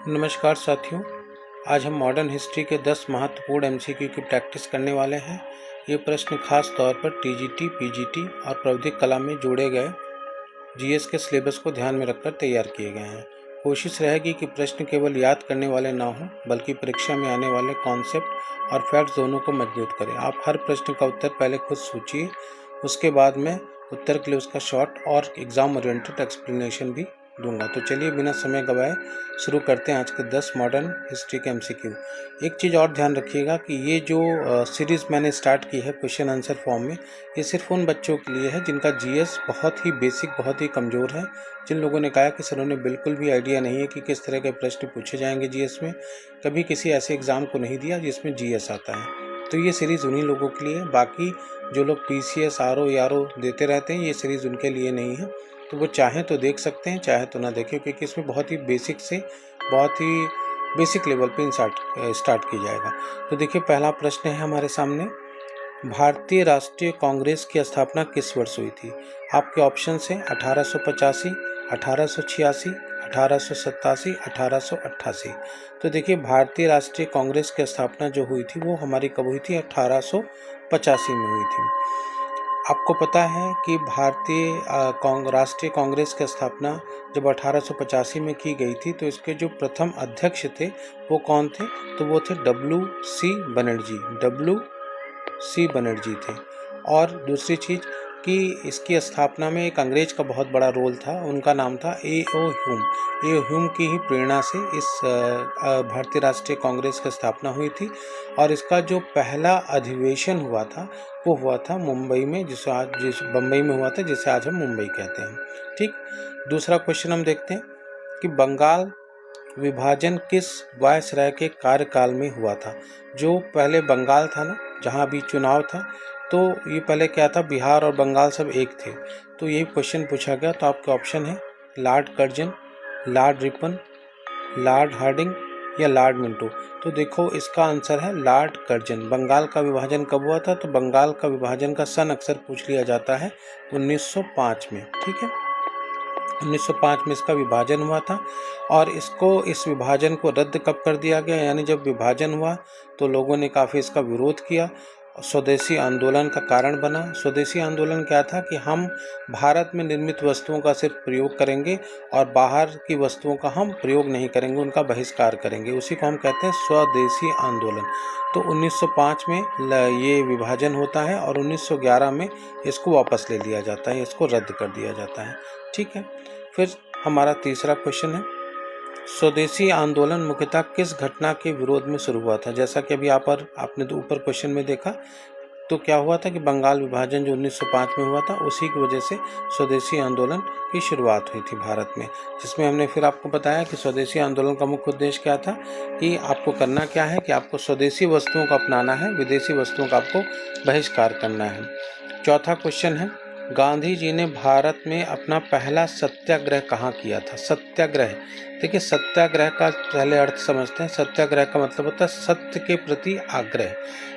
नमस्कार साथियों, आज हम मॉडर्न हिस्ट्री के 10 महत्वपूर्ण एमसीक्यू की प्रैक्टिस करने वाले हैं। ये प्रश्न खास तौर पर टीजीटी, पीजीटी और प्राविधिक कला में जोड़े गए जीएस के सिलेबस को ध्यान में रखकर तैयार किए गए हैं। कोशिश रहेगी कि प्रश्न केवल याद करने वाले ना हों, बल्कि परीक्षा में आने वाले कॉन्सेप्ट और फैक्ट्स दोनों को मजबूत करें। आप हर प्रश्न का उत्तर पहले खुद सोचिए, उसके बाद मैं उत्तर के लिए उसका शॉर्ट और एग्जाम ओरिएंटेड एक्सप्लेनेशन भी दूंगा। तो चलिए बिना समय गवाए शुरू करते हैं आज के 10 मॉडर्न हिस्ट्री के एमसीक्यू। एक चीज़ और ध्यान रखिएगा कि ये जो सीरीज़ मैंने स्टार्ट की है क्वेश्चन आंसर फॉर्म में, ये सिर्फ उन बच्चों के लिए है जिनका जीएस बहुत ही बेसिक, बहुत ही कमज़ोर है। जिन लोगों ने कहा कि सर उन्हें बिल्कुल भी आइडिया नहीं है कि किस तरह के प्रश्न पूछे जाएंगे जीएस में, कभी किसी ऐसे एग्ज़ाम को नहीं दिया जिसमें जीएस आता है, तो ये सीरीज़ उन्हीं लोगों के लिए है। बाकी जो लोग पीसीएस, आरओ, यारो देते रहते हैं, ये सीरीज़ उनके लिए नहीं है। तो वो चाहें तो देख सकते हैं, चाहे तो ना देखें, क्योंकि इसमें बहुत ही बेसिक से बहुत ही बेसिक लेवल पे स्टार्ट किया जाएगा। तो देखिए, पहला प्रश्न है हमारे सामने, भारतीय राष्ट्रीय कांग्रेस की स्थापना किस वर्ष हुई थी? आपके ऑप्शंस हैं 1885, 1886, 1887, 1888। तो देखिए, भारतीय राष्ट्रीय कांग्रेस की स्थापना जो हुई थी वो हमारी कब हुई थी? 1885 में हुई थी। आपको पता है कि भारतीय राष्ट्रीय कांग्रेस की स्थापना जब 1885 में की गई थी, तो इसके जो प्रथम अध्यक्ष थे वो कौन थे? तो वो थे WC बनर्जी थे। और दूसरी चीज़ कि इसकी स्थापना में एक अंग्रेज का बहुत बड़ा रोल था, उनका नाम था A.O. ह्यूम की ही प्रेरणा से इस भारतीय राष्ट्रीय कांग्रेस की स्थापना हुई थी। और इसका जो पहला अधिवेशन हुआ था वो हुआ था मुंबई में, बम्बई में हुआ था, जिसे आज हम मुंबई कहते हैं। ठीक, दूसरा क्वेश्चन हम देखते हैं कि बंगाल विभाजन किस वायसराय के कार्यकाल में हुआ था? जो पहले बंगाल था ना, जहाँ अभी चुनाव था, तो ये पहले क्या था? बिहार और बंगाल सब एक थे। तो यही क्वेश्चन पूछा गया। तो आपके ऑप्शन है Lord Curzon, Lord Ripon, Lord Hardinge या लॉर्ड मिंटो। तो देखो, इसका आंसर है लॉर्ड कर्जन। बंगाल का विभाजन कब हुआ था? तो बंगाल का विभाजन का सन अक्सर पूछ लिया जाता है 1905 में। ठीक है, 1905 में इसका विभाजन हुआ था। और इस विभाजन को रद्द कब कर दिया गया? यानी जब विभाजन हुआ तो लोगों ने काफ़ी इसका विरोध किया, स्वदेशी आंदोलन का कारण बना। स्वदेशी आंदोलन क्या था कि हम भारत में निर्मित वस्तुओं का सिर्फ प्रयोग करेंगे और बाहर की वस्तुओं का हम प्रयोग नहीं करेंगे, उनका बहिष्कार करेंगे। उसी को हम कहते हैं स्वदेशी आंदोलन। तो 1905 में ये विभाजन होता है और 1911 में इसको वापस ले लिया जाता है, इसको रद्द कर दिया जाता है। ठीक है, फिर हमारा तीसरा क्वेश्चन है, स्वदेशी आंदोलन मुख्यतः किस घटना के विरोध में शुरू हुआ था? जैसा कि अभी आपने तो ऊपर क्वेश्चन में देखा, तो क्या हुआ था कि बंगाल विभाजन जो 1905 में हुआ था, उसी की वजह से स्वदेशी आंदोलन की शुरुआत हुई थी भारत में, जिसमें हमने फिर आपको बताया कि स्वदेशी आंदोलन का मुख्य उद्देश्य क्या था, कि आपको करना क्या है कि आपको स्वदेशी वस्तुओं को अपनाना है, विदेशी वस्तुओं का आपको बहिष्कार करना है। चौथा क्वेश्चन है, गांधी जी ने भारत में अपना पहला सत्याग्रह कहाँ किया था? सत्याग्रह, देखिए, सत्याग्रह का पहले अर्थ समझते हैं। सत्याग्रह का मतलब होता है सत्य के प्रति आग्रह,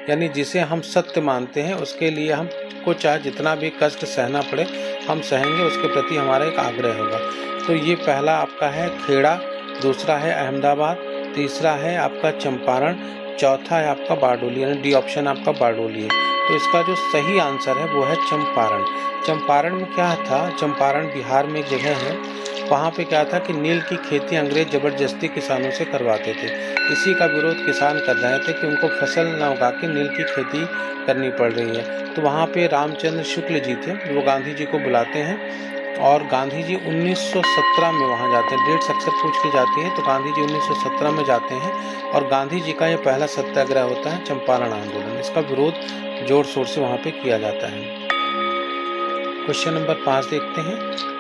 यानी जिसे हम सत्य मानते हैं उसके लिए हमको चाहे जितना भी कष्ट सहना पड़े हम सहेंगे, उसके प्रति हमारा एक आग्रह होगा। तो ये पहला आपका है खेड़ा, दूसरा है अहमदाबाद, तीसरा है आपका चंपारण, चौथा है आपका बारडोली, यानी डी ऑप्शन आपका बारडोली है। तो इसका जो सही आंसर है वो है चंपारण। चंपारण में क्या था? चंपारण बिहार में एक जगह है, वहाँ पे क्या था कि नील की खेती अंग्रेज ज़बरदस्ती किसानों से करवाते थे। इसी का विरोध किसान कर रहे थे कि उनको फसल न उगा के नील की खेती करनी पड़ रही है। तो वहाँ पे रामचंद्र शुक्ल जी थे, वो गांधी जी को बुलाते हैं और गांधी जी 1917 में वहाँ जाते हैं। डेट्स अक्सर पूछ ली जाती है, तो गांधी जी 1917 में जाते हैं और गांधी जी का ये पहला सत्याग्रह होता है चंपारण आंदोलन। इसका विरोध जोर शोर से वहाँ पे किया जाता है। क्वेश्चन नंबर 5 देखते हैं,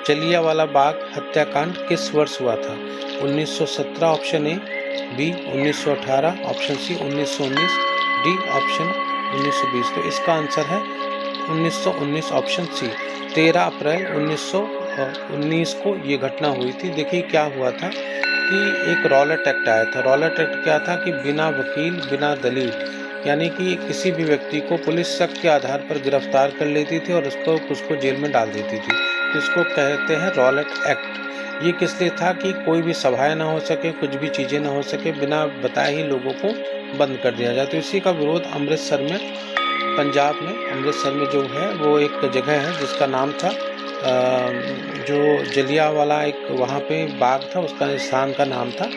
जलियांवाला बाग हत्याकांड किस वर्ष हुआ था? 1917 option A, B 1918, option C 1919, D option 1920। तो इसका आंसर है 1919, ऑप्शन सी। 13 अप्रैल 1919 को ये घटना हुई थी। देखिए क्या हुआ था कि एक रॉलेट एक्ट आया था। रॉलेट एक्ट क्या था कि बिना वकील, बिना दलील, यानी कि किसी भी व्यक्ति को पुलिस शक के आधार पर गिरफ्तार कर लेती थी और उसको जेल में डाल देती थी। तो इसको कहते हैं रॉलेट एक्ट। ये किस लिए था कि कोई भी सभाएं ना हो सके, कुछ भी चीज़ें ना हो सके, बिना बताए ही लोगों को बंद कर दिया जाए। तो इसी का विरोध अमृतसर में, पंजाब में अमृतसर में जो है वो एक जगह है जिसका नाम था जो जलियांवाला, एक वहाँ पे बाग था, उसका स्थान का नाम था।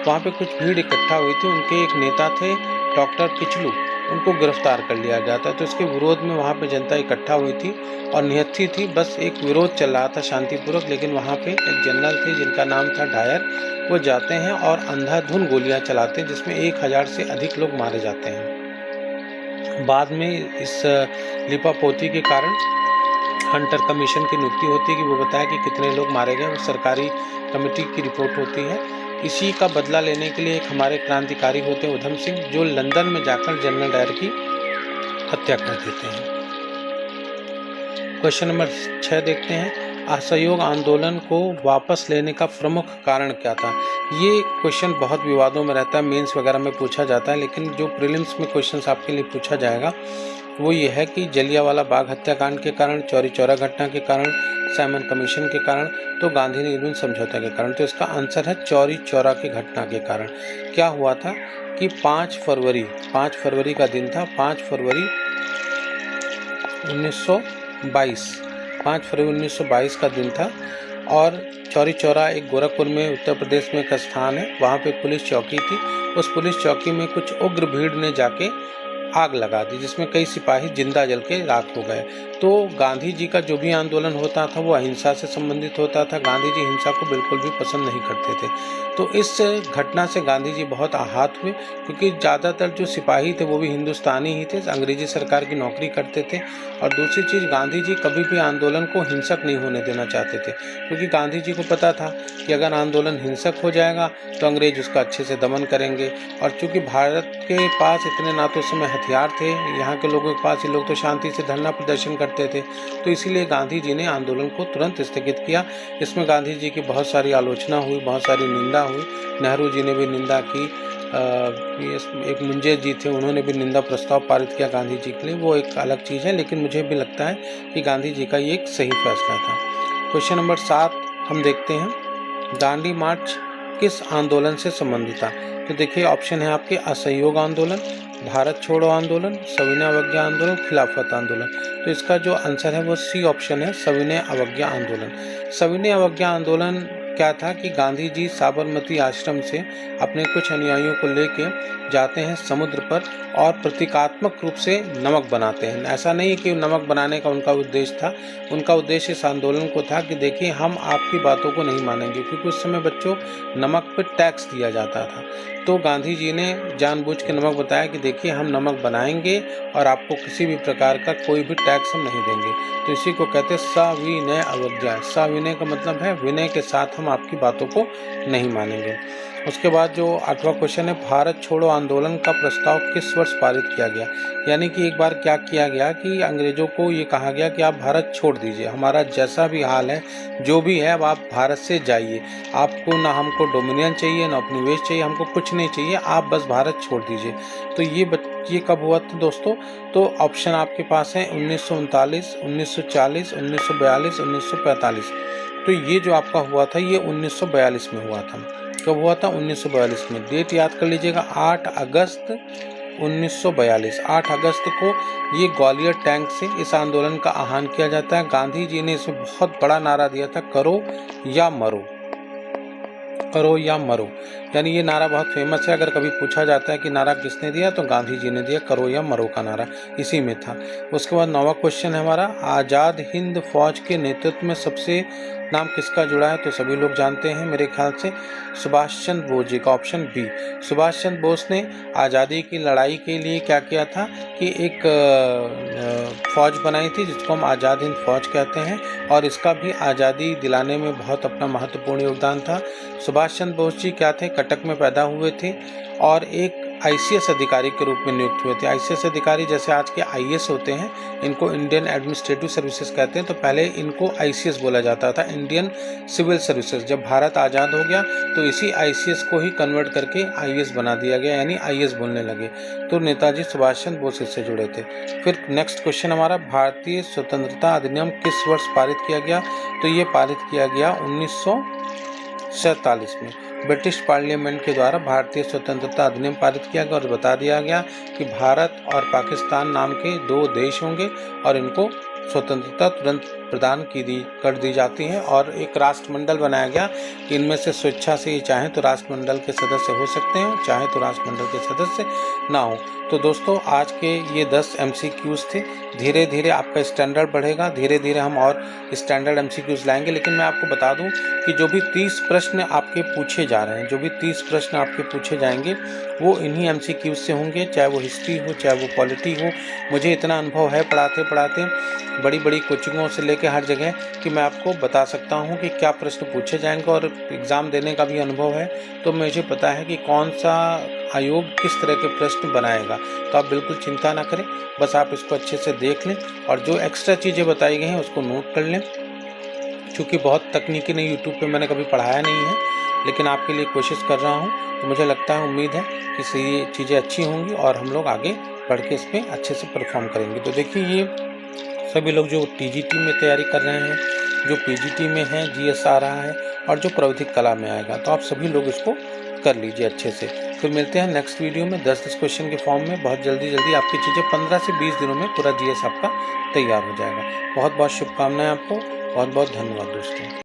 वहाँ पे कुछ भीड़ इकट्ठा हुई थी, उनके एक नेता थे डॉक्टर किचलू, उनको गिरफ्तार कर लिया गया था। तो इसके विरोध में वहाँ पे जनता इकट्ठा हुई थी और निहत्थी थी, बस एक विरोध चल रहा था शांतिपूर्वक। लेकिन वहाँ पे एक जनरल थे जिनका नाम था डायर, वो जाते हैं और अंधाधुंध गोलियां चलाते हैं, जिसमें 1000 से अधिक लोग मारे जाते हैं। बाद में इस लिपापोती के कारण हंटर कमीशन की नियुक्ति होती है कि वो बताया कि कितने लोग मारे गए, वो सरकारी कमेटी की रिपोर्ट होती है। इसी का बदला लेने के लिए एक हमारे क्रांतिकारी होते हैं उधम सिंह, जो लंदन में जाकर जनरल डायर की हत्या कर देते हैं। क्वेश्चन नंबर 6 देखते हैं, असहयोग आंदोलन को वापस लेने का प्रमुख कारण क्या था। ये क्वेश्चन बहुत विवादों में रहता है, मेंस वगैरह में पूछा जाता है, लेकिन जो प्रीलिम्स में क्वेश्चंस आपके लिए पूछा जाएगा वो ये है कि जलियांवाला बाग हत्याकांड के कारण, चौरी चौरा घटना के कारण, साइमन कमीशन के कारण, तो गांधी निर्विन समझौता के कारण। तो इसका आंसर है चौरी चौरा की घटना के कारण। क्या हुआ था कि 5 फरवरी का दिन था, 5 फरवरी 1922 का दिन था। और चौरी चौरा एक गोरखपुर में, उत्तर प्रदेश में एक स्थान है, वहाँ पे पुलिस चौकी थी। उस पुलिस चौकी में कुछ उग्र भीड़ ने जाके आग लगा दी, जिसमें कई सिपाही जिंदा जल के राख हो गए। तो गांधी जी का जो भी आंदोलन होता था वो अहिंसा से संबंधित होता था। गांधी जी हिंसा को बिल्कुल भी पसंद नहीं करते थे। तो इस घटना से गांधी जी बहुत आहत हुए, क्योंकि ज़्यादातर जो सिपाही थे वो भी हिंदुस्तानी ही थे, अंग्रेजी सरकार की नौकरी करते थे। और दूसरी चीज़, गांधी जी कभी भी आंदोलन को हिंसक नहीं होने देना चाहते थे, क्योंकि गांधी जी को पता था कि अगर आंदोलन हिंसक हो जाएगा तो अंग्रेज उसका अच्छे से दमन करेंगे। और चूँकि भारत के पास इतने ना तो उस समय हथियार थे, यहाँ के लोगों के पास, ये लोग तो शांति से धरना प्रदर्शन करते थे, तो इसीलिए गांधी जी ने आंदोलन को तुरंत स्थगित किया। इसमें गांधी जी की बहुत सारी आलोचना हुई, बहुत सारी निंदा हुई। नेहरू जी ने भी निंदा की, एक मुंजे जी थे, उन्होंने भी निंदा प्रस्ताव पारित किया गांधी जी के लिए, वो एक अलग चीज़ है। लेकिन मुझे भी लगता है कि गांधी जी का ये एक सही फैसला था। क्वेश्चन नंबर 7 हम देखते हैं, दांडी मार्च किस आंदोलन से संबंधित था। तो देखिए ऑप्शन है आपके, असहयोग आंदोलन, भारत छोड़ो आंदोलन, सविनय अवज्ञा आंदोलन, खिलाफत आंदोलन। तो इसका जो आंसर है वो सी ऑप्शन है, सविनय अवज्ञा आंदोलन। सविनय अवज्ञा आंदोलन क्या था कि गांधी जी साबरमती आश्रम से अपने कुछ अनुयायियों को लेके जाते हैं समुद्र पर और प्रतीकात्मक रूप से नमक बनाते हैं। ऐसा नहीं कि नमक बनाने का उनका उद्देश्य था, उनका उद्देश्य इस आंदोलन को था कि देखिए हम आपकी बातों को नहीं मानेंगे, क्योंकि उस समय बच्चों नमक पर टैक्स दिया जाता था। तो गांधी जी ने जानबूझ के नमक बताया कि देखिए हम नमक बनाएंगे और आपको किसी भी प्रकार का कोई भी टैक्स हम नहीं देंगे। तो इसी को कहते हैं सविनय अवज्ञा। सविनय का मतलब है विनय के साथ हम आपकी बातों को नहीं मानेंगे। उसके बाद जो 8वां क्वेश्चन है, भारत छोड़ो आंदोलन का प्रस्ताव किस वर्ष पारित किया गया। यानी कि एक बार क्या किया गया कि अंग्रेजों को ये कहा गया कि आप भारत छोड़ दीजिए, हमारा जैसा भी हाल है, जो भी है, अब आप भारत से जाइए, आपको ना हमको डोमिनियन चाहिए, ना उपनिवेश चाहिए, हमको कुछ नहीं चाहिए, आप बस भारत छोड़ दीजिए। तो ये कब हुआ था दोस्तों। तो ऑप्शन आपके पास है 1939, 1940, 1942, 1945। तो ये जो आपका हुआ था ये 1942 में हुआ था। कब हुआ था? 1942 में। डेट याद कर लीजिएगा, 8 अगस्त 1942। 8 अगस्त को ये ग्वालियर टैंक से इस आंदोलन का आह्वान किया जाता है। गांधी जी ने इसमें बहुत बड़ा नारा दिया था, करो या मरो, करो या मरो। यानी ये नारा बहुत फेमस है। अगर कभी पूछा जाता है कि नारा किसने दिया, तो गांधी जी ने दिया, करो या मरो का नारा इसी में था। उसके बाद 9वां क्वेश्चन है हमारा, आज़ाद हिंद फौज के नेतृत्व में सबसे नाम किसका जुड़ा है। तो सभी लोग जानते हैं मेरे ख्याल से, सुभाष चंद्र बोस जी का, ऑप्शन बी। सुभाष चंद्र बोस ने आज़ादी की लड़ाई के लिए क्या किया था कि एक फौज बनाई थी जिसको हम आज़ाद हिंद फौज कहते हैं, और इसका भी आज़ादी दिलाने में बहुत अपना महत्वपूर्ण योगदान था। सुभाष चंद्र बोस जी क्या थे, कटक में पैदा हुए थे और एक ICS अधिकारी के रूप में नियुक्त हुए थे। ICS अधिकारी जैसे आज के IAS होते हैं, इनको इंडियन एडमिनिस्ट्रेटिव सर्विसेज कहते हैं। तो पहले इनको ICS बोला जाता था, इंडियन सिविल सर्विसेज। जब भारत आज़ाद हो गया तो इसी ICS को ही कन्वर्ट करके IAS बना दिया गया, यानी IAS बोलने लगे। तो नेताजी सुभाष चंद्र बोस इससे जुड़े थे। फिर नेक्स्ट क्वेश्चन हमारा, भारतीय स्वतंत्रता अधिनियम किस वर्ष पारित किया गया। तो ये पारित किया गया 1947 में ब्रिटिश पार्लियामेंट के द्वारा भारतीय स्वतंत्रता अधिनियम पारित किया गया और बता दिया गया कि भारत और पाकिस्तान नाम के 2 देश होंगे और इनको स्वतंत्रता तुरंत प्रदान कर दी जाती है। और एक राष्ट्रमंडल बनाया गया कि इनमें से स्वेच्छा से ये चाहें तो राष्ट्रमंडल के सदस्य हो सकते हैं, चाहे तो राष्ट्रमंडल के सदस्य ना हो। तो दोस्तों आज के ये 10 MCQs थे। धीरे धीरे आपका स्टैंडर्ड बढ़ेगा, धीरे धीरे हम और स्टैंडर्ड MCQs लाएंगे। लेकिन मैं आपको बता दूं कि जो भी 30 प्रश्न आपके पूछे जा रहे हैं, जो भी 30 प्रश्न आपके पूछे जाएंगे वो इन्हीं MCQs से होंगे, चाहे वो हिस्ट्री हो, चाहे वो पॉलिटी हो। मुझे इतना अनुभव है पढ़ाते पढ़ाते बड़ी बड़ी कोचिंगों से लेकर हर जगह कि मैं आपको बता सकता हूं कि क्या प्रश्न पूछे जाएंगे, और एग्ज़ाम देने का भी अनुभव है। तो मुझे पता है कि कौन सा आयोग किस तरह के प्रश्न बनाएगा। तो आप बिल्कुल चिंता ना करें, बस आप इसको अच्छे से देख लें और जो एक्स्ट्रा चीज़ें बताई गई हैं उसको नोट कर लें। चूँकि बहुत तकनीकी नहीं, यूट्यूब पे मैंने कभी पढ़ाया नहीं है, लेकिन आपके लिए कोशिश कर रहा हूँ। तो मुझे लगता है, उम्मीद है कि ये चीज़ें अच्छी होंगी और हम लोग आगे बढ़ के इस पर अच्छे से परफॉर्म करेंगे। तो देखिए, ये सभी लोग जो TGT में तैयारी कर रहे हैं, जो PGT में हैं, GS आ रहा है, और जो प्रविधिक कला में आएगा, तो आप सभी लोग इसको कर लीजिए अच्छे से। फिर मिलते हैं नेक्स्ट वीडियो में 10-10 क्वेश्चन के फॉर्म में। बहुत जल्दी आपकी चीज़ें 15 से 20 दिनों में पूरा GS आपका तैयार हो जाएगा। बहुत बहुत शुभकामनाएं आपको। बहुत बहुत धन्यवाद दोस्तों।